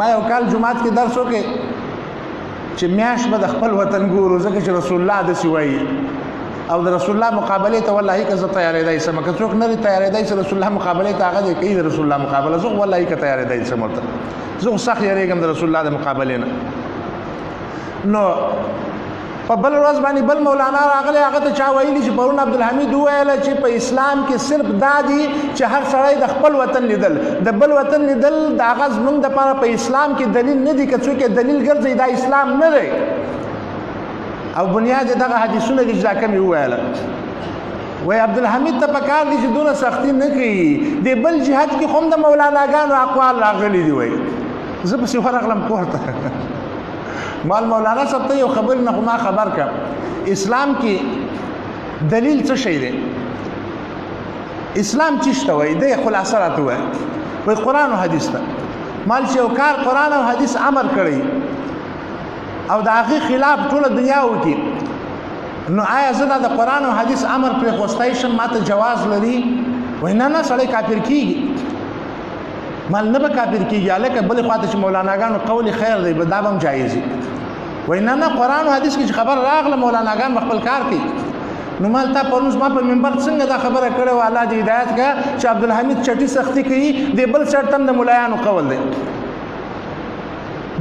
ما یو کال جماعت کې درس وکړ چې میاشت به د خپل وطن ګورو ځکه چې رسول الله داسې وایي او د رسول الله مقابلې ته والله که زه تیارېدی شم که څوک نه دی تیارېدی چې رسول الله مقابلې ته هغه دی کوي د رسول الله مقابله زه والله که تیارېدی شم ورته زه خو سخت یېرېږم د رسول الله د مقابلې نه نو په بل ورځ باندې بل مولانا راغلی هغه ته چا ویلي چې پرون عبدالحمید وویله چې په اسلام کې صرف دا دي چې هر سړی د خپل وطن لیدل د بل وطن لیدل د هغه زموږ دپاره په اسلام کې دلیل نه دي که څوک یې دلیل ګرځوي دا اسلام نه دی او بنیاد یې دغه حدیثونه دي چې دا کم یې وویله وایي عبدالحمید ته پکار دي چې دونه سختي نه کوي د بل جهاد کې خو هم د مولاناګانو اقوال راغلي دي وایي زه پسې ورغلم کور ته مال مولانا صاحب ته یو خبر نه خو ما خبر کړ اسلام کې دلیل څه شی دی اسلام څه شته وایي دی خلاصه راته وایي وایي قرآن او حدیث ته مال چې یو کار قرآن او حدیث امر کړی او د هغې خلاف ټوله دنیا وکړي نو آیا زه دا د قرآن او حدیث امر پرېښودی شم ما ته جواز لري وایي نه نه سړی کافر کېږي مال نه به کافر کېږي هلکه بلې خوا ته چې مولاناګانو قول خیر دی دا به هم جایز وي وایي نه نه قرآن او حدیث کې چې خبر راغله مولاناګان به خپل کار کوي نو مال تا پرون زما په منبر څنګه دا خبره کړې وه الله دې هدایت کړه چې عبدالحمید چټي سختي کوي د بل سړ ته هم د ملایانو قول دی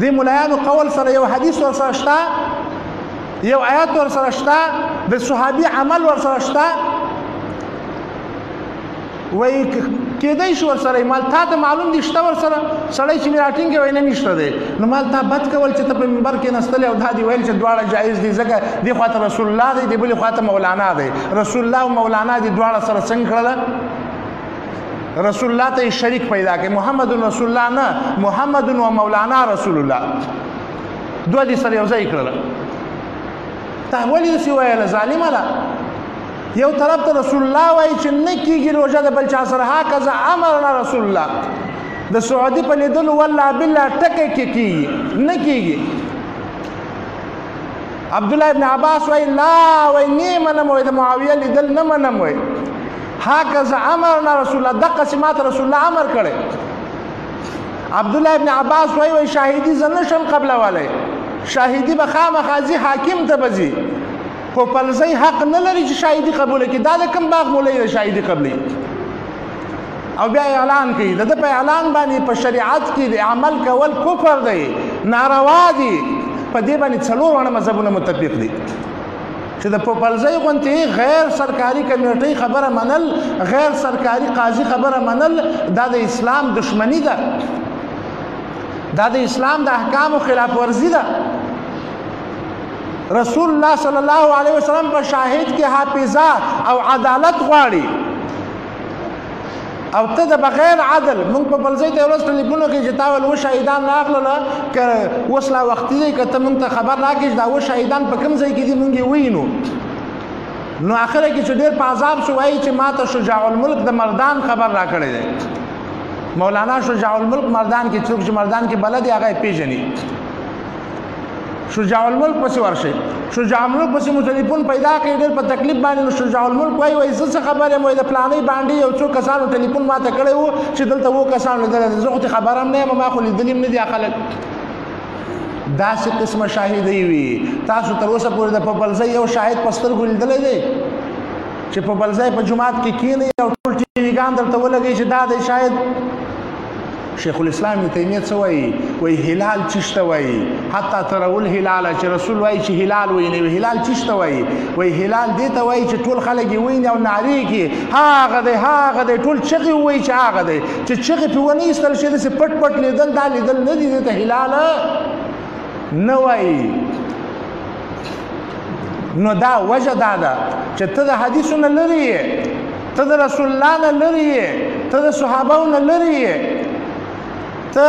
د ملایانو قول سره یو حدیث ورسره شته یو آیات ورسره شته د صحابي عمل ورسره شته وایي کېدی شي ورسره مال تا ته معلوم دي شته ورسره سړی چې مې راټینګ وایي نه مې شته دی نو مال تا بد کول چې ته په منبر کې نستلی او دا دې ویل چې دواړه جایز دي ځکه دې خوا ته رسول الله دی د بلې خوا ته مولانا دی رسول الله او مولانا دې دواړه سره څنګه کړله رسول الله ته شریک پیدا کړي محمد رسول الله نه محمد و مولانا رسول الله دوه دې سره یو ځای کړله تا ولې داسې ویله ظالمه ده یو طرف ته رسول الله وایي چې نه کېږي روژه د بل چا سره هکذا امرنا رسول الله د سعودي په لیدلو والله بالله ټکی کې کېږي نه کېږي عبدالله ابن عباس وایي لا وایي نه منم وایي د معاویه لیدل نه منم وایي هکذا امرنا رسول الله دقسې ما ته رسول الله امر کړی عبدالله ابن عباس وایي شاهدي زه نه شم قبلولی شاهدي به خامخا ځي حاکم ته به ځي خو پلزی حق نه لري چې شاهدي قبوله کړي دا د کوم باغ مولوی د شاهدي قبلي او بیا اعلان کوي د ده په اعلان باندې په شریعت کې د عمل کول کفر دی ناروا دي په دې باندې څلور واړه مذهبونه متفق دي چې د پوپلزی غوندې غیر سرکاري کمیټۍ خبره منل غیر سرکاري قاضي خبره منل دا د اسلام دشمنی ده دا د اسلام د احکامو خلاف ورزي ده رسول الله صلی الله علیه وسلم په شاهد کې حافظه او عدالت غواړي او ته د بغیر عدل مونږ په بل ځای ته ورځ ټلیفون وکړي چې تا ویل اوس شهیدان راغلله که اوس لا وختي دی که ته مونږ ته خبر راکړي چې دا اوس شهیدان په کوم ځای کې دي مونږ یې ووینو نو اخره کې چې ډېر په عذاب شو وایي چې ما ته شجاع الملک د مردان خبر راکړی دی مولانا شجاع الملک مردان کې څوک چې مردان کې بلد دی هغه یې پېژني شجاع الملک پسې ورشي شجاع الملک پسې مو ټلیفون پیدا کړي ډېر په تکلیف باندې نو شجاع الملک وایي زه څه خبر یم وایي د فلانۍ باندې یو څو کسانو ټلیفون ماته کړی و چې دلته اووه کسانو لیدلی دی زه خو خبر هم نه یم ما خو لیدلي هم نه دي خلک داسې قسمه شاهدۍ وي تاسو تر اوسه پورې د پپلزۍ یو شاهد په سترګو لیدلی دی چې پپلزۍ په جومات کې کښېنئ او ټول ټیویګان درته ولګوي چې دا دی شاید شیخ الاسلام ابن تیمیه څه وایي وایي هلال چشته وایي حتی ترول هلاله چې رسول وایي چې هلال ویني هلال چشته وایي وایي هلال دې ته وایي چې ټول خلک یې ویني او نارې کړي هغه دی هغه دی ټول چغې ووایي چې هغه دی چې چغې پرې ونه ایستل شي داسې پټ پټ لیدل دا لیدل نه دي دې ته هلاله نه وایي نو دا وجه دا ده چې ته د حدیثو نه لرې یې ته د رسول الله نه لرې یې ته د صحابهو نه لرې یې ته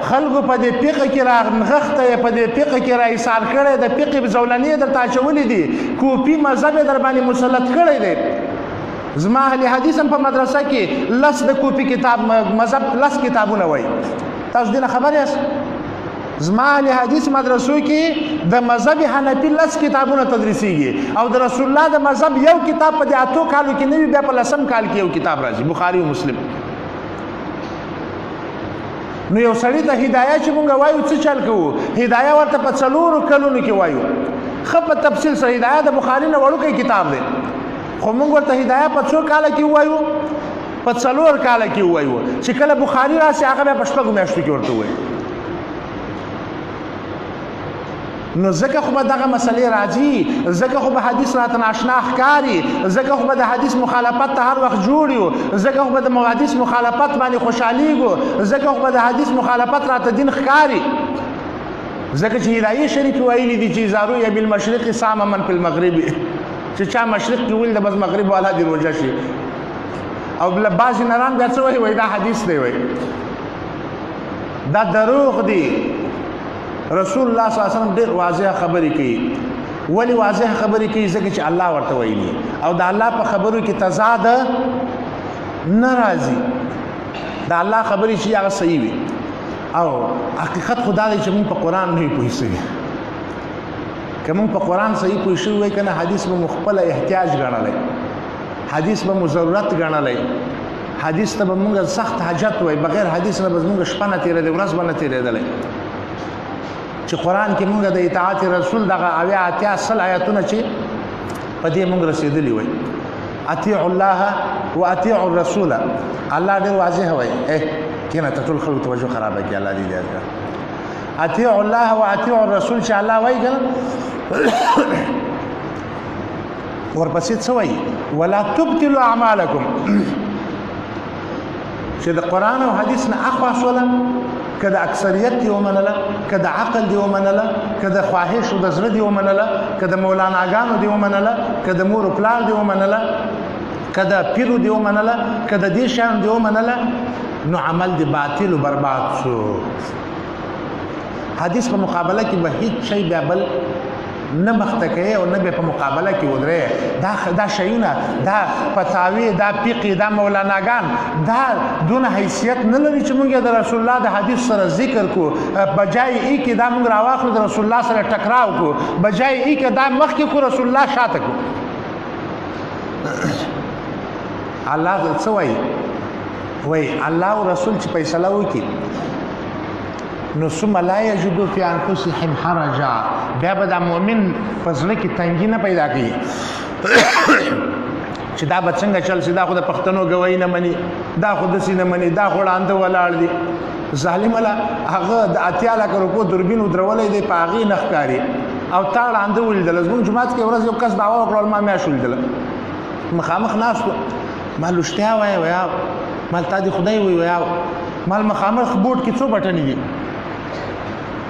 خلکو په دې فقه کې راغنغښته یې په دې فقه کې را ایثار کړی د فقه زولنې درته اچولي دي کوپي مذهب یې در باندې مسلط کړی دی زما اهل حدیث هم په مدرسه کې لس د کوپي کتاب مذهب لس کتابونه وایي تاسو دې نه خبر یاست زما اهل حدیث مدرسو کې د مذهب حنفي لس کتابونه تدریسیږي او د رسول الله د مذهب یو کتاب په دې اتو کالو کې نه وي بیا په لسم کال کې یو کتاب راځي بخاري او مسلم نو یو سړی ته هدایه چې مونږ وایو څه چل کوو هدایه ورته په 4 کلونو کې وایو ښه په تفصیل سره هدایه د بخاري نه وړوکی کتاب دی خو مونږ ورته هدایه په 2 کاله کې وایو په 4 کاله کې وایو چې کله بخاري راشي هغه بیا په 6 میاشتو کې ورته وایي نو ځکه خو به دغه مسلې راځي ځکه خو به حدیث راته ناشنا ښکاري ځکه خو به د حدیث مخالفت ته هر وخت جوړ یو ځکه خو به د حدیث مخالفت باندې خوشحالیږو ځکه خو به د حدیث مخالفت راته دین ښکاري ځکه چې هدایې شریف ویلي دي چې اذا رؤی بالمشرق صام من فی المغرب چې چا مشرق کې ولید بس مغرب والا دی روزه شي او بعضې نران بیا څه وایي دا حدیث دی وایي دا دروغ دی رسول الله صلی الله علیه وسلم ډېر واضح خبرې کوي ولې واضح خبرې کوي ځکه چې الله ورته ویلي او د الله په خبرو کې تضاد نه راځي د الله خبرې چې هغه صحیح وي او حقیقت خو دا دی چې موږ په قرآن نه وي پوه شوي که موږ په قرآن صحیح پوه شوي وای که نه حدیث به مو خپله احتیاج ګڼلی حدیث به مو ضرورت ګڼلی حدیث ته به موږ سخت حاجت وای بغیر حدیث نه به زموږ شپه نه تېرېدی ورځ به نه تېرېدلی چې قرآن کې موږ د اطاعت رسول دغه 80 آیاتونه چې په دې موږ رسېدلي وای اطیعوا الله واطیعوا الرسول الله ډېر واضح وای کینه ته ټول خلکو توجه خرابه کړي الله دې دې کړ اطیعوا الله واطیعوا الرسول چې الله وای کنه ورپسې څه وای ولا تبطلوا اعمالکم چې د قرآن او حدیث نه اخوا سوله که د اکثریت دی ومنله که د عقل دی ومنله که د خواهش او د زړه دی ومنله که د مولاناګانو دی ومنله که د مور او پلار دی ومنله که د پیرو دی ومنله که د دې شیانو دی ومنله نو عمل دی باطل او برباد شو حدیث په مقابله کې به هیڅ شی بیا بل نه مخته کوي او نه به په مقابله کې ودرې دا شیونه دا فتاوی دا فقه دا مولاناګان دا دونه حیثیت نه لري چې موږ د رسول الله د حدیث سره ذکر کو بجای ای کې دا موږ راواخلو د رسول الله سره ټکراو کو بجای ای کې دا مخکې کو رسول الله شاته کو الله څه وایي الله او رسول چې فیصله وکړي نو ثم لا یجدوا فی انفسهم حرجا بیا به دا مؤمن په زړه کې تنګي نه پیدا کوي چې دا به څنګه چل شي دا خو د پښتنو ګوایي نه مني دا خو داسې نه مني دا خو ړانده ولاړ دي ظالم الله هغه د 80 لکه روپو دوربین ودرولی دی په هغې نه ښکاري او تا ړانده ولیدله زموږ جومات کې ورځ یو کس دعوا وکړه ما میاشت ولیدله مخامخ ناست و ما رښتیا وایې ویا مال تا دې خدای وایي ویا مال مخامخ بورډ کې څو بټنې دي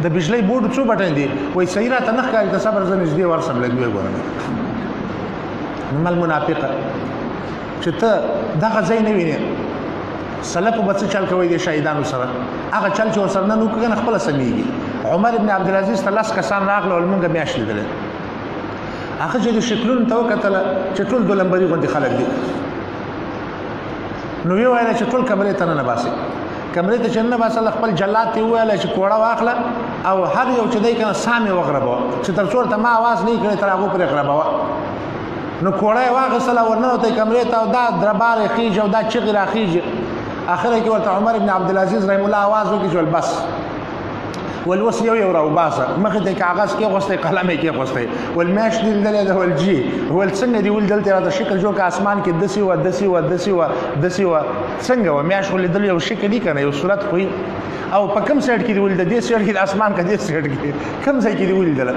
د بجلی بورډ څو بټن دي وای صحیح راته نه ښکاري ته صبر زه نږدې ورسم لږ ویې ګورم مل منافقه چې ته دغه ځای نه وینې سلفو به څه چل کوئ د شهیدانو سره هغه چل چې ورسره نن وکړو که نه خپله سمیږي عمر ابن عبدالعزیز ته 10 کسان راغله او لمونږ میاشت لیدلی هغه چې د شکلونو ته وکتله چې ټول دولمبري غوندې خلک دي نو ویې ویله چې ټول کمرې ته ننباسي کمرې ته چې ننباسه خپل جلاد ته وویله چې کوړه واخله او هر یو چې دی که نه سامې وغربوه چې تر څو ورته ما اواز نه یې کړی تر هغو پرې غربوه نو کوړه یې واخیستله ورننوتی کمرې ته او دا دربار یې خیږي او دا چغې راخیږي اخره کې ورته عمر ابن عبدالعزیز رحم الله آواز وکړي چې ول بس ول اوس یو راوباسه مخې ته یې کاغذ کېغوستی قلم یې کېغوستی ول میاشت دې لیدلی ده ول جي ول څنګه دې ولیدل ته راته شکل جوړ که اسمان کې داسې وه داسې وه داسې وه داسې وه څنګه وه میاشت خو لیدل یو شکل دي که نه یو صورت خو او په کوم سایډ کې دې ولیده دې سایډ کې د اسمان که دې سایډ کې کوم ځای کې دې ولیدله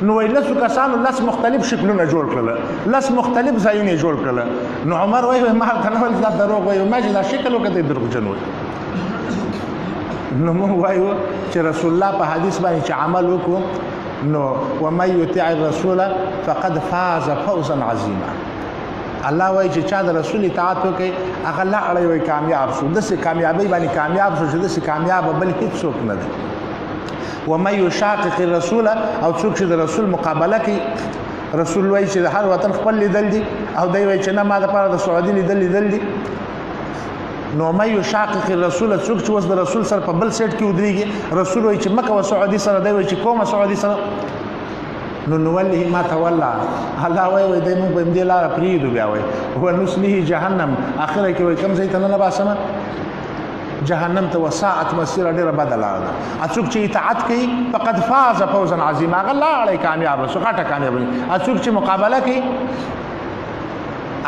نو وایي 10 کسانو 10 مختلف شکلونه جوړ کړله 10 مختلف ځایونه یې جوړ کړله نو عمر وایي ما ورته نه ویل دا دروغ وایي ما چې دا شکل وکړه دی دروغجن وایي نو موږ وایو چې رسول الله په حدیث باندې چې عمل وکړو نو ومن یطع الرسول فقد فاز فوزا عظیما الله وایي چې چا د رسول اطاعت وکړي هغه لاړی وایي کامیاب شو داسې کامیابۍ باندې کامیاب شو چې داسې کامیاب بل هېڅوک نه دی ومن یشاقق الرسول او څوک چې د رسول مقابله کوي رسول وایي چې د هر وطن خپل لیدل دي او دی وایي چې نه ما دپاره د سعودي لیدل دي نو مې یشاقق الرسول څوک چې اوس د رسول سره په بل سیټ کې ودرېږي رسول وایي چې مکه و سعودي سره دی وایي چې کومه سعودي سره نو نوله ما تولى الله وایي دی موږ په دې لاره پرېږدو بیا وایي ونصلیه جهنم اخره کې وایي کوم ځای ته نه باسمه جهنم ته وساعت مسیره ډیره بده لاره ده څوک چې اطاعت کوي فقد فاز فوزا عظیما هغه لاړی کامیاب شو غټه کامیاب څوک چې مقابله کوي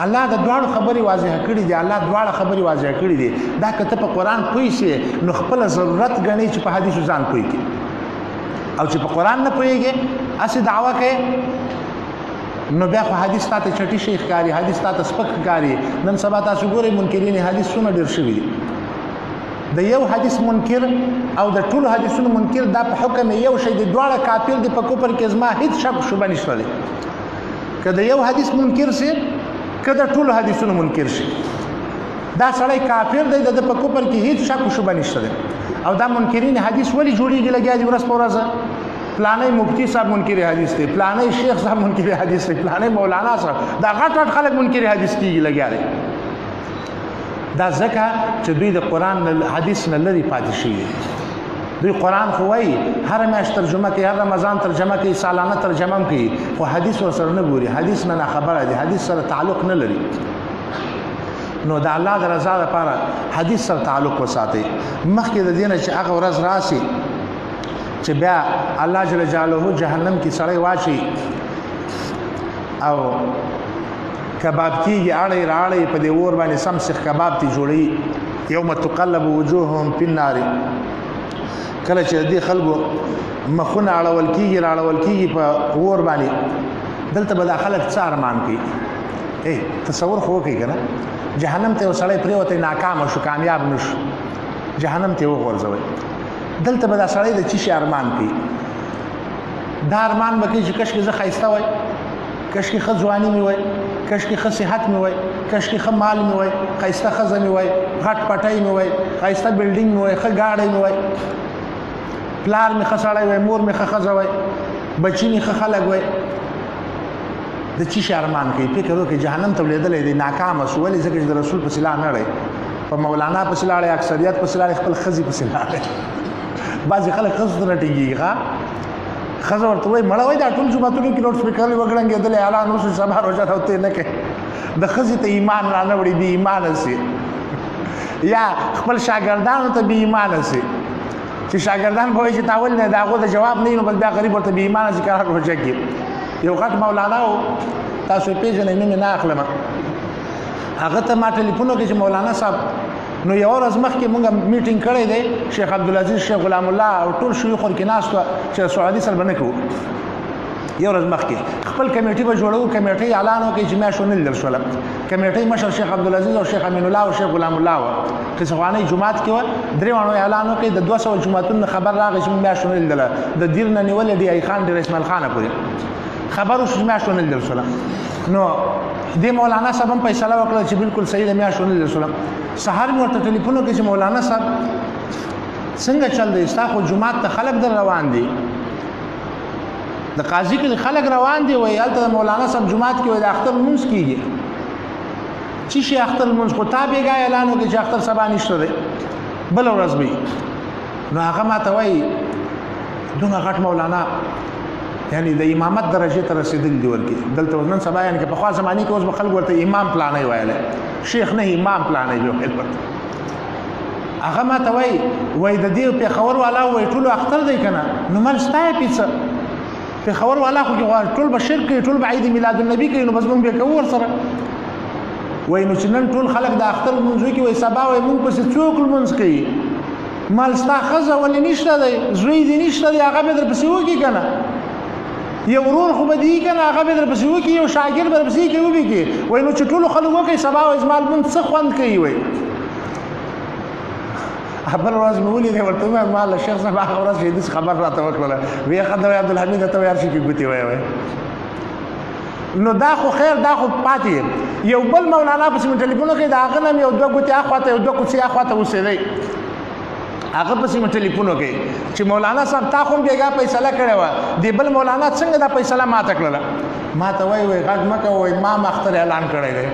الله د دواړو خبرې واضح کړې دي الله دواړه خبرې واضح کړې دي دا که ته په قرآن پوه شې نو خپله ضرورت ګڼې چې په حدیثو ځان پوه کړي او چې په قرآن نه پوهېږې هسې دعوه کوې نو بیا خو حدیث تا ته چټي شي ښکاري حدیث تا ته سپک ښکاري نن سبا تاسو ګورئ منکرین حدیث څومره ډېر شوي دي د یو حدیث منکر او د ټولو حدیثونو منکر دا په حکم یو شی دی دواړه کافر دي په کفر کې زما هیڅ شک شبه نشته دی که د یو حدیث منکر سي که د ټولو حدیثونو منکر شي دا سړی کافر دی د په کفر کې هیڅ شک شبه نشته دی او دا منکرین حدیث ولې جوړیږي لګیا دي ورځ په ورځ پلانې مفتی صاحب منکر حدیث دی پلانې شیخ صاحب منکر حدیث دی پلانې مولانا صاحب دا غټ خلک منکر حدیث کیږي لګیا دي دا ځکه چې دوی د قرآن حدیث نه لرې پاتې شوي دوی قرآن خو وایي هره میاشت ترجمه کوي هر رمضان ترجمه کوي سالانه ترجمه هم کوي خو حدیث ورسره نه ګوري حدیث نه خبره دی حدیث سره تعلق نه لري نو د الله د رضا لپاره حدیث سره تعلق وساتئ مخکې د دې نه چې هغه ورځ راشي چې بیا الله جل جلاله جهنم کې سړی واچي او کباب کیږي اړې راړې په دې اور باندې سم سیخ کباب تی جوړي یوم تقلب وجوههم فی النار کله چې دې خلکو مخونه اړول کیږي راړول کیږي په اور باندې دلته به دا خلک څه ارمان کوي تصور خو کوي کنه جهنم ته وسړی پریوته ناکام شو کامیاب نشو جهنم ته وغورځوي دلته به دا سړی د چی شي ارمان کوي دا ارمان به کوي چې کشکې زه ښایسته وای کشکې ښه ځواني مې وای کشکې ښه صحت مې وای کشکې ښه مال مې وای ښایسته ښځه مې وای غټ پټۍ مې وای ښایسته بلډینګ مې وای ښه ګاډی مې وای پلار مې ښه سړی وای مور مې ښه ښځه وای بچي مې ښه خلک وای د چی شي ارمان کوي فکر وکړي جهنم ته ولیدلی دی ناکامه شو ولې ځکه چې د رسول پسې لاړ نه دی په مولانا پسې لاړی اکثریت پسې لاړی خپل ښځې پسې لاړی بعضې خلک ښځو ته نه ټینګېږي ښه ښځه ورته وایي مړه وایي دا ټول جوماتونو کې لوډ سپیکر وګړنګېدلی اعلان وشو سبا روژه ته ورته نه کوي د ښځې ته ایمان را نه وړي بې ایمانه سي یا خپل شاګردانو ته بې ایمانه سي چې شاګردان به وایي چې تا ولې نه د هغو د جواب نه وي نو بس بیا غریب ورته بې ایمانه سي که روژه کې یو غټ مولانا و تاسو یې پېژنئ نوم یې نه اخلم هغه ته ما ټلیفون وکړي چې مولانا صاحب نو یو ورځ مخکې مونږ میټینګ کړی دی شیخ عبدالعزیز شیخ غلام الله او ټول شیوخ ورکې ناست وه چې سعودي سره به نه کوو یو ورځ مخکې خپل کمیټي به جوړو کمیټۍ اعلان وکړي چې میاشت ونه لیدل شوله کمیټۍ مشر شیخ عبدالعزیز او شیخ امین الله او شیخ غلام الله وه قصهخوانۍ جومات کې وه درې واړو اعلان وکړي د 200 جوماتونو خبر راغی چې مونږ میاشت ونه لیدله د دیر نه نیولې ډي ای خان ډېر اسماعیل خانه پورې خبر وشو چې میاشت ونه لیدل شوله نو دې مولانا صاحب هم فیصله وکړه چې بالکل صحیح ده میاشت ونه لیدل شوله سهار مې ورته ټلیفون وکړي چې مولانا صاحب څنګه چل دی ستا خو جومات ته خلک در روان دي د قاضي کې خلک روان دي وایي هلته د مولانا صاحب جومات کې وایي د اختر لمونځ کېږي چې شي اختر لمونځ خو تا بېګا اعلان وکړي چې اختر سبا نشته دی بله ورځ به نو هغه ماته وایي دومره غټ مولانا یعنی د امامت درجه ته رسیدل دی ورکی دلته نن سبا یعنی که په خوا زمانه کې اوس به خلک ورته امام پلانې ویلی شیخ نه امام پلانې ویل ورته هغه ماته وایي وایي د دې پېښور والا وایي ټولو اختر دی که نه نو من ستا یې پیڅه پېښور والا خو کې ټول به شرک کوي ټول به عید میلاد النبي کوي نو بس مونږ بیا کوو ورسره وایي نو چې نن ټول خلک د اختر لمونځ وکړي وایي سبا وایي مونږ پسې څوک لمونځ کوي مال ستا ښځه ولې نشته دی زوی دې نشته دی هغه به در پسې وکړي که نه یو ورور خو به دی که نه هغه به در پسې وکړي یو شاګرد به در پسې کوي وبکړي وایي نو چې ټولو خلک وکړي سبا وایي زما لمونځ څه خوند کوي وایي بله ورځ مې ولیدی ورته ووایم ما له شیخ صاحب هغه ورځ چې خبر راته وکړله ویې ښه دی عبدالحمید ته وایي هر شي کې ګوتې وایي نو دا خو خیر دا خو پاتې یو بل مولانا پسې مې ټلیفون وکړي د هغه نه مې یو دوه ګوتې اخواته یو دوه کوڅې اخواته اوسېدی هغه پسې مې ټلیفون وکړي چې مولانا صاحب تا خو بېګا فیصله کړې وه دې بل مولانا څنګه دا فیصله ماته کړله ما ته وایي وایي غږ مه کوه وایي ما اختر اعلان کړی دی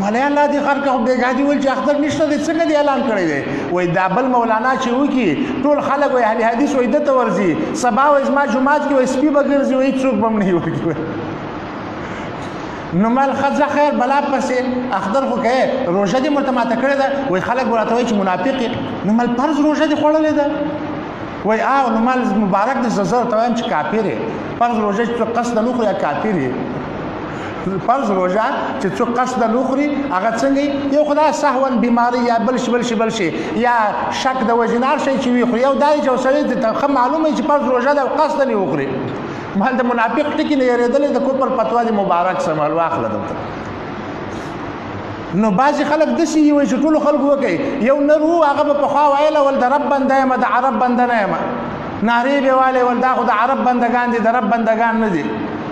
مالی الله دې خر که بېګا دي ویل چې اختر نشته دی څنګه دې اعلان کړی دی وایي دا بل مولانا چې وکړي ټول خلک وایي اهل حدیث وایي ده ته ورځي سبا وایي زما جومات کې وایي سپي به ګرځي وایي څوک به هم نه وي ورکړي نو مال خځه خیر بلا پسې اخضر خو کوي روژه دې مرته ماته کړې ده وایي خلک به راته وایي چې منافق یې نو مال فرض روژه دې خوړلې ده وایي نو مال مبارک دې زه ورته وایم چې کافر یې فرض روژه چې څوک قصده نه خوري یا کافر یې فرض روژه چې څوک قصده نه خوري هغه څنګه یو خدای سهون بیماری یا بل شي یا شک د وجنار شي چې وي خوري یو دا چې سړی ته معلومه چې فرض روژه ده او قصده نه وخوري مال د منافق ټکی نه یریدل د کوپر فتوا دی مبارک سمال واخله دلته نو بعضې خلک داسې وایي چې ټولو خلکو وکوي یو نر و هغه به پخوا ویله ول د رب بنده یم د عرب بنده نه یم نارې به والی ول دا خو د عرب بندګان دي د رب بندګان نه دي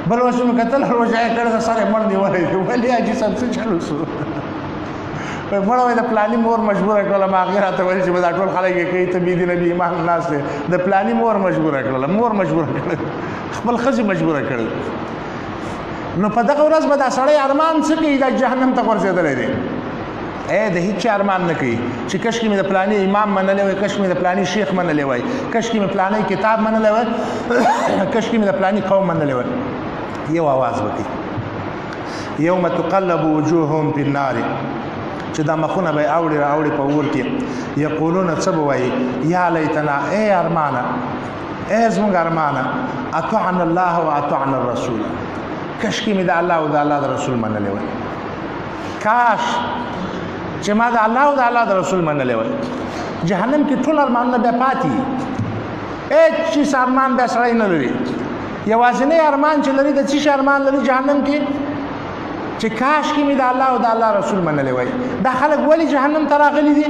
بل اوس مې کتل روژه یې کړې ده سر یې مړ نیولی دی ولې حاجي صاحب څه چل وسو مړه وایي د پلاني مور مجبوره کړله ما هغې راته ویل چې به دا ټول خلک یې کوي ته بېدي نبي امام ناست دی د پلاني مور مجبوره کړله مور مجبوره کړله خپل ښځې مجبوره کړل نو په دغه ورځ به دا سړی ارمان څه کوي دا جهنم ته غورځېدلی دی د هیڅ چا ارمان نه کوي چې کشکې مې د پلاني امام منلی وای کشکې مې د پلاني شیخ منلی وای کشکې مې پلانی کتاب منلی وای کشکې مې د پلاني قوم منلی وای یو آواز وکړي یوم تقلب وجوههم فی النار چې دا مخونه به اوړي راوړي په اور کې یقولون څه به وایي یا لیتنا ای ارمانه ای زموږ ارمانه اطعنا الله و اطعنا الرسول کشکې مې د الله او د الله د رسول منلی وای کاش چې ما د الله او د الله د رسول منلی وای جهنم کې ټول ارمانونه بیا پاتې هېڅ چیز ارمان بیا سړی نه لري یوازینی ارمان چې لري د څه شي ارمان لري جهنم کې چې کاش کې مې د الله او د الله رسول منلی وای دا خلک ولې جهنم ته راغلي دي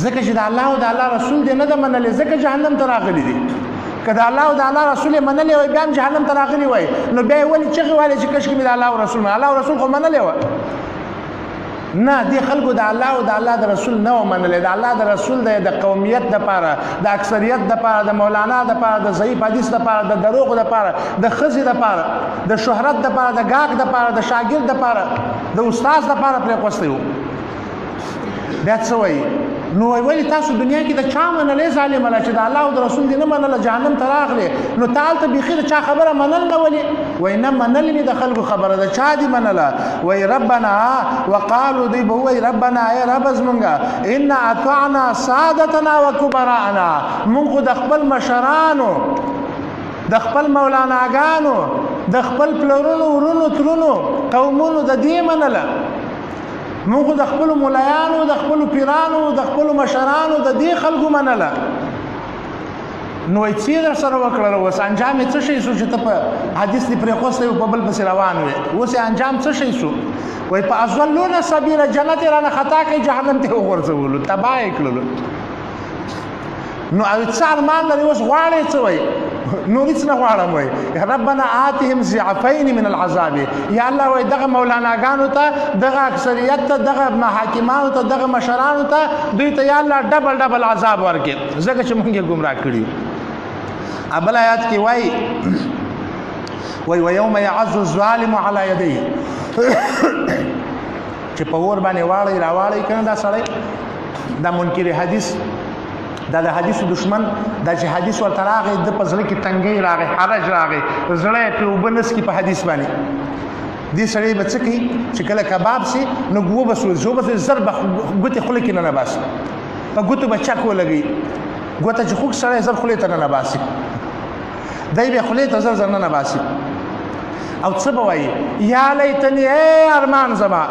ځکه چې د الله او د الله رسول دې نه ده منلی ځکه جهنم ته راغلي دي که د الله او د الله رسول یې منلی وای بیا هم جهنم ته راغلي وای نو بیا یې ولې چغې ویلې چې کشکې مې د الله او رسول الله او رسول خو منلی وای نه دې خلکو د الله او د الله د رسول نه و منلی د الله د رسول د قومیت دپاره د اکثریت دپاره د مولانا دپاره د ضعیف حدیث دپاره د دروغو دپاره د ښځې دپاره د شهرت دپاره د ګاګ دپاره د شاګرد دپاره د استاد دپاره پرېښوستی و بیا څه وایي نو ولې تاسو دنیا کې د چا منلی ظالمه چې د الله او د رسول دې نه منله جهنم ته راغلی نو تا هلته بیخي د چا خبره منل نه ولې وایي نه منل مې د خلکو خبره ده چا دې منله وایي ربنا وقالو دوی به ووایي ربنا ای رب زمونږه انا اطعنا سادتنا وکبراءنا مونږ خو د خپل مشرانو د خپل مولاناګانو د خپل پلرونو ورونو ترونو قومونو د دې منله موږ د خپل مولایانو د خپل پیرانو د خپل مشرانو د دې خلکو منله نو یې څه در سره وکړل اوس انجام یې څه شی شو چې ته په حدیث دې پرېښوستی و په بل پسې روان وې اوس یې انجام څه شی شو وایي په اضلونه سبیله جنت یې رانه خطا کړئ جهنم ته یې وغورځولو تباه یې کړلو نو څه ارمان لري اوس غواړئ څه وایي نور هیڅ نه غواړم وایي ربنا آتهم ضعفین من العذاب یا الله وایي دغه مولاناګانو ته دغه اکثریت ته دغه حاکمانو ته دغه مشرانو ته دوی ته یا الله ډبل ډبل عذاب ورکړي ځکه چې موږ یې ګمراه کړي بل آیات کې وایي ویوم یعض الظالم علی یدیه چې په اور باندې واړی راواړی کنه دا سړی دا منکر حدیث دا د حدیثو دشمن دا چې حدیث ورته راغی د په زړه کې تنګۍ راغی حرج راغی زړه یې پرې اوبه نس کي په حدیث باندې دې سړی به څه کوي چې کله کباب سي نو ګو به سوځي به زر به ګوتې خوله کې نه باسي په ګوتو به چک ولګوي ګوته چې خوږ سړی زر خولې ته نه باسي دی به خولې ته زر زر نه باسي او څه به وایي یا لیتنی ای ارمان زما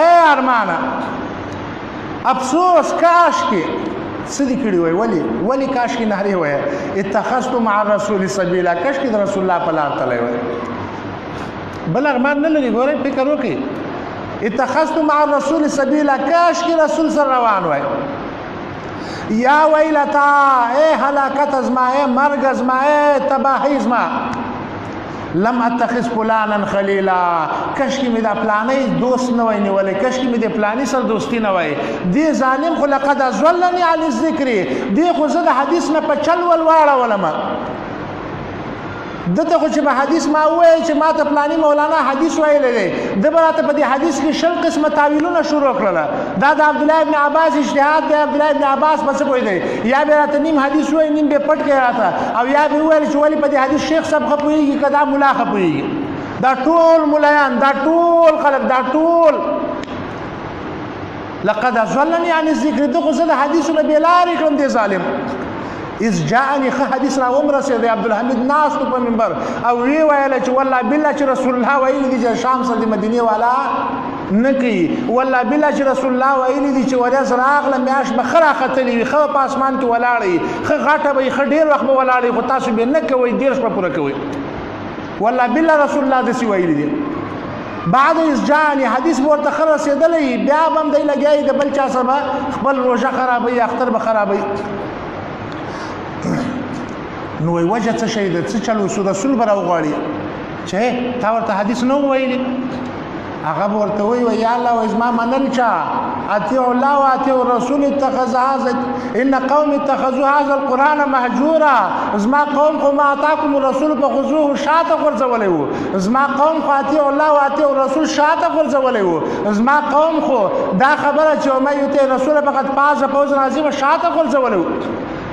ای ارمانه افسوس کاش کې څه دې کړي وای ولې کاش کې نهرې وای اتخذت مع الرسول سبیلا کاش کې د رسول الله په لار تللی وای بل ارمان نه لري ګورئ فکر وکړئ اتخذت مع الرسول سبیلا کاش کې رسول سره روان وای یا ویلتا اے هلاکت ازما اے مرگ ازما اے تباہی ازما لم اتخذ فلانا خلیلا کشکی می دا پلانی دوست نه وای نیولې کشکی می د پلانی سره دوستی نه وای دی ظالم خو لقد ازلنی علی الذکر دی خو زه د حدیث نه په چل ول واړه ولما دته خو چې په حدیث ما وای چې ما ته پلانی مولانا حدیث ویل دی د براته په دې حدیث کې شل قسمه تعویلونه شروع کړل دا د عبد الله ابن عباس اجتهاد دی عبد الله ابن عباس پس کوی دی یا براته نیم حدیث وای نیم به پټ کې راته او یا به ویل چې ولی په دې حدیث شیخ صاحب خپويږي کدا مولا خپويږي دا ټول ملایان، دا ټول خلک، دا ټول لقد ضلني عن الذکر. دغه زه د حدیثو نه بېلارې کړم دې ظالم. اذ جاءني ښه حدیث را ومرسېد. عبدالحمید ناست په منبر او وی ویله چې والله بالله چې رسول الله ویلي دي چې شام سره د مدینې والا نه کوي. والله بالله چې رسول الله ویلي دي چې ورځ راغله میاشت به ښه راختلې وي، ښه په اسمان کې ولاړه وي، ښه غټه به وي، ښه ډېر وخت به ولاړه وي، خو تاسو بې نه کوئ، 13 شپه پوره کوئ. والله بالله رسول الله داسې ویلي دي. بعد از جاني حدیث به ورته ښه رسېدلی، بیا به هم دی لګیا د بل چا سره به خپل روژه خرابوي، اختر به خرابوي. نو وایي وجه څه شی ده، څه چل وسو؟ رسول به راوغواړي چې تا ورته حدیث نه و ویلي. هغه به ورته وایي یا الله وایي زما منل چا؟ اطیعوا الله واطیعوا الرسول اتخذ هذا ان قوم اتخذوا هذا القرآن مهجورا. زما قوم خو ما اتاکم الرسول فخذوه شاته غورځولی و. زما قوم خو اطیعوا الله واطیعوا الرسول شاته غورځولی و. زما قوم خو دا خبره چې ومن یطع الرسول فقد فاز فوزا عظیما شاته غورځولی و.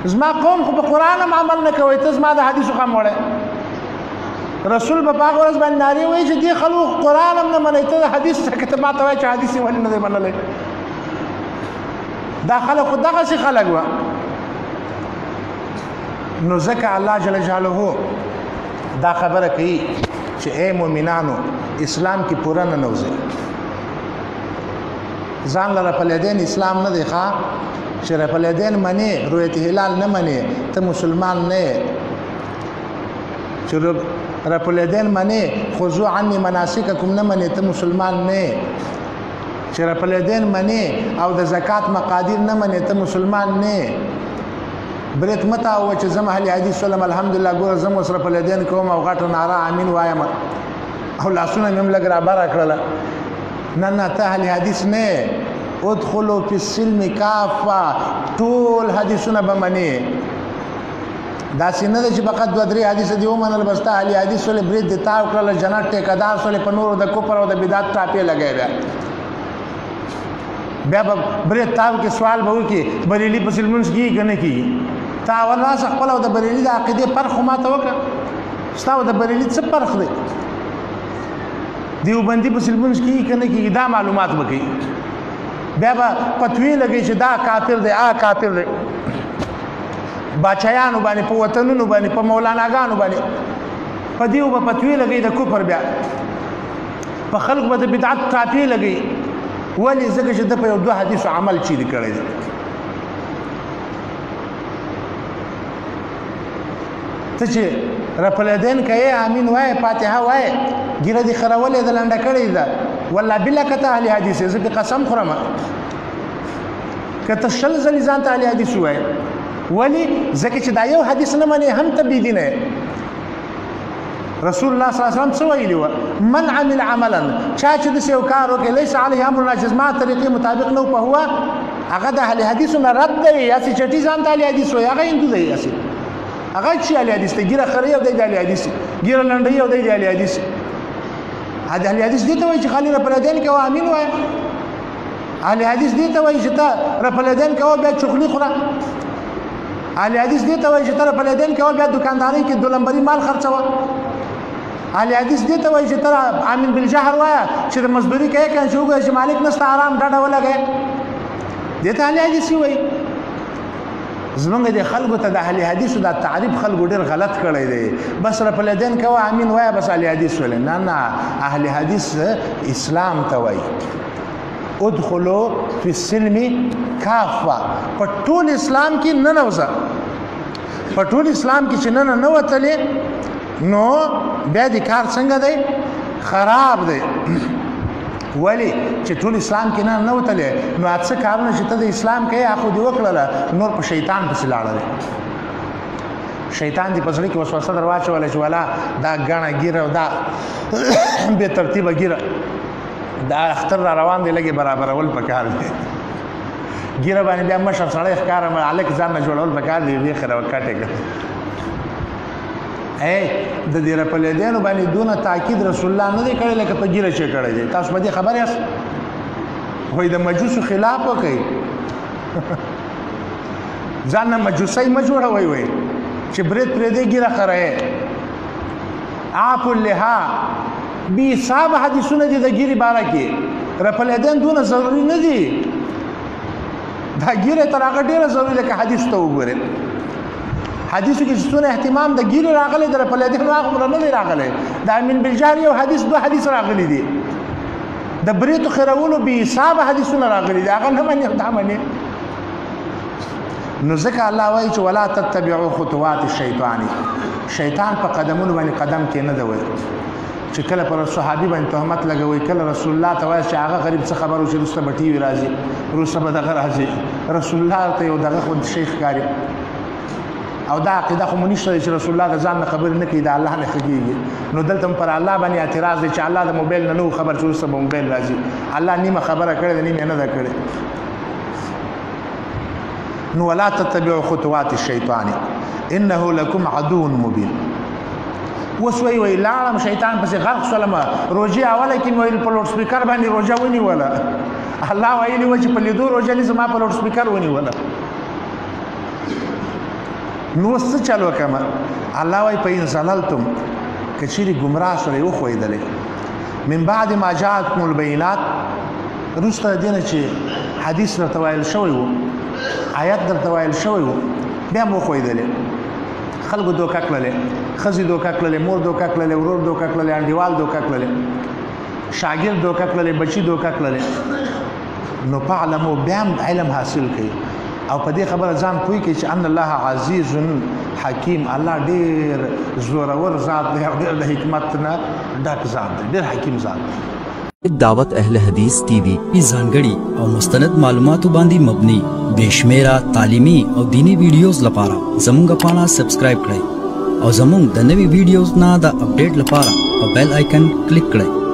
زما قوم خو په قرآن هم عمل نه کوي، ته زما د حدیثو خم وړی. رسول په هغه ورځ باندې نارې وایي چې دې خلکو قرآن هم نه منئ، ته د حدیث څخه ته ما ته وایې چې حدیث یې ولې نه دی منلی. دا خلک خو دغسې خلک وه. نو ځکه الله جل جلاله دا خبره کوي چې ای مؤمنانو اسلام کې پوره ننوځئ. ځان له رپلیدین اسلام نه دی ښه چې رپلیدین منې رویت هلال نه منې ته مسلمان نه یې. چې رپلیدین منې خذو عني مناسککم نه منې ته مسلمان نه یې. چې رپلیدین منې او د زکات مقادیر نه منې ته مسلمان نه یې. بریک مته او چې زم اهل حدیث سلام الحمدلله ګوره زم اوس رپلیدین کوم او غټه ناره امین وایم او لاسونه مې هم لږ رابره کړله. نه نه ته اهل حدیث نه. ادخلوا فی السلم کافه، ټول حدیثونه به منې. داسې نه ده چې فقط 2-3 حدیث دې ومنل بس ته اهل حدیث ولې برید دې تاو کړله، جنت ټیکهدار سولې په نورو د کفر او د بدعت ټاپې لګوي. بیا به برید تاو کې سوال به وکړي بریلي پسې لمونځ کېږي که نه کېږي. تا اول راسه خپله او د بریلي د عقیدې فرق خو ما ته وکړه. ستا او د بریلي څه فرق دی؟ دیوبندي پسې لمونځ کېږي که نه کېږي دا معلومات به کوي. بیا به فتوی لګوي چې دا کافر دی، کافر دی. باچایانو باندې په وطنونو باندې په مولاناګانو باندې په دیو به فتوی لګوي د کفر. بیا په خلکو به د بدعت ټاپې لګوي. ولې؟ ځکه چې د په یو 2 حدیثو عمل چیرې کړی دی. ته چې رپلیدین کوې امین وایې فاتحه وایې ګیره دې خرولې ده لنډه کړې ده. والله بالله که ته اهل حدیث یې زه پې قسم خورم که ته 100 ځلې ځان ته اهل حدیث ووایې. ولې؟ ځکه چې دا یو حدیث نه منې هم ته بېدینه یې. رسول الله صلی الله علیه وسلم څه ویلي وه؟ من عمل عملا، چا چې داسې یو کار وکړي لیس علیه امرنا چې زما طریقې مطابق نه و فهو، هغه د اهل حدیثو نه رد دی. هسې چټي ځان ته اهل حدیث وایي، هغه هندو دی. هسې هغه چې اهل حدیث دی، ګیره خرۍ او دی د اهل حدیث، ګیره لنډۍ او دی د اهل حدیث. اهل حدیث دې ته وایي چې خالي رپلیدین کوه امین وایه. اهل حدیث دې ته وایي چې ته رپلیدین کوه بیا چغلي خوره. اهل حدیث دې ته وایي چې ته رپلیدین کوه بیا دکاندارۍ کې 2 نمبري مال خرڅوه. اهل حدیث دې ته وایي چې ته امین بالجهر وایه چې د مزدوري کوې که چې وګورې چې مالک نشته آرام ډډه ولګوې. دې ته اهل حدیث وایي. زمونږ د خلکو ته د اهل حدیثو دا تعریف خلکو ډېر غلط کړی دی. بس رپلیدین کوه امین وایه بس اهل حدیث ولې. نه نه، اهل حدیث اسلام ته وایي. ادخلوا فی السلم کافه، په ټول اسلام کې ننوځه. په ټول اسلام کې چې ننوتلې نو بیا دې کار څنګه دی؟ خراب دی. ولی چې ټول اسلام کې نه نوتلې نو څه کارونه چې ته د اسلام کوې هغه دې وکړله، نور په شیطان پسې لاړلی. شیطان دې په زړه کې وسوسه در واچوله چې والا دا ګڼه ګیره او دا بې ترتیبه ګیره دا اختر را روان دی، لږې برابرول پکار دی. ګیره باندې بیا مشر سړی ښکاره هلک ځان نه جوړول پکار دی، ویې خره کټې کړ. د دې رپلیدینو باندې دونه تاکید رسول الله نه دی کړی لکه په ګیره چې کړی دی. تاسو په دې خبر یاست؟ وایي د مجوسو خلاف وکړئ. ځان نه مجوسی مه جوړوئ. وایي چې برید پرېږدی ګیره خره یې. عاپو اللحا، بی حساب حدیثونه دي د ګیرې باره کې رپلیدل دونه ضروري نه دي دا ګیرې تر هغه ډېره ضروري ده که حدیث ته وګورئ حدیثو کې چې څونه اهتمام د ګیرې راغلی د رپلیدل هغومره نه دی راغلی د امین بالجهر یو حدیث دوه حدیث راغلی دي د بریتو خیرولو بې حسابه حدیثونه راغلي دي هغه نه منې دا منې نو ځکه الله وایي چې ولا تتبعوا خطوات الشیطان شیطان په قدمونو باندې قدم کې نه دی وایي چې کله پر صحابي باندې تهمت لګوي کله رسول الله ته وایي چې هغه غریب څه خبر و چې وروسته به ټي وي راځي وروسته به دغه راځي رسول الله ته یو دغه خو شیخ ښکاري او دا عقیده خو مو نشته چې رسول الله د ځان نه خبرې نه کوي د الله نه ښه کېږي نو دلته پر الله باندې اعتراض دی چې الله د موبایل نه نو خبر چې وروسته به موبایل راځي الله نیمه خبره کړې ده نیمه نه ده کړې نو ولا تتبعوا خطوات الشیطان انه لكم عدو مبین اوس وی لاړم شیطان پسې غرق شولم روژې اوله کې ویل په لوډ سپیکر باندې روژه ونیوله الله ویلي و چې په لیدو روژه نیسه ما په لوډ سپیکر ونیوله نو څه چل وکړم الله وایي په ان ضللتم که چیرې ګمراه سړی وښویدلی من بعد ما جاءتکم البینات وروسته د دې نه چې حدیث درته ویل شوی و آیت درته ویل شوی و بیا م وښویدلی خلکو دوکه کړلې ښځې دوکه کړلې مور دوکه کړلې ورور دوکه کړلې انډیوال دوکه کړلې شاګرد دوکه کړلې بچي دوکه کړلې نو فاعلموا بیا هم علم حاصل کړئ او په دې خبره ځان پوه کړئ چې ان الله عزیز حکیم الله ډېر زورور ذات دی او ډېر د حکمت نه ډک ذات دی ډېر حکیم ذات دی دعوت اهل حدیث ٹی وی ځانګړي او مستند معلوماتو باندې مبني بشمیره تعلیمي او دینی ویډیوز لپاره زموږ پاڼه سبسکرایب کړئ او زموږ د نوي ویډیوز نه د اپډیټ لپاره په بیل آیکن کلیک کړئ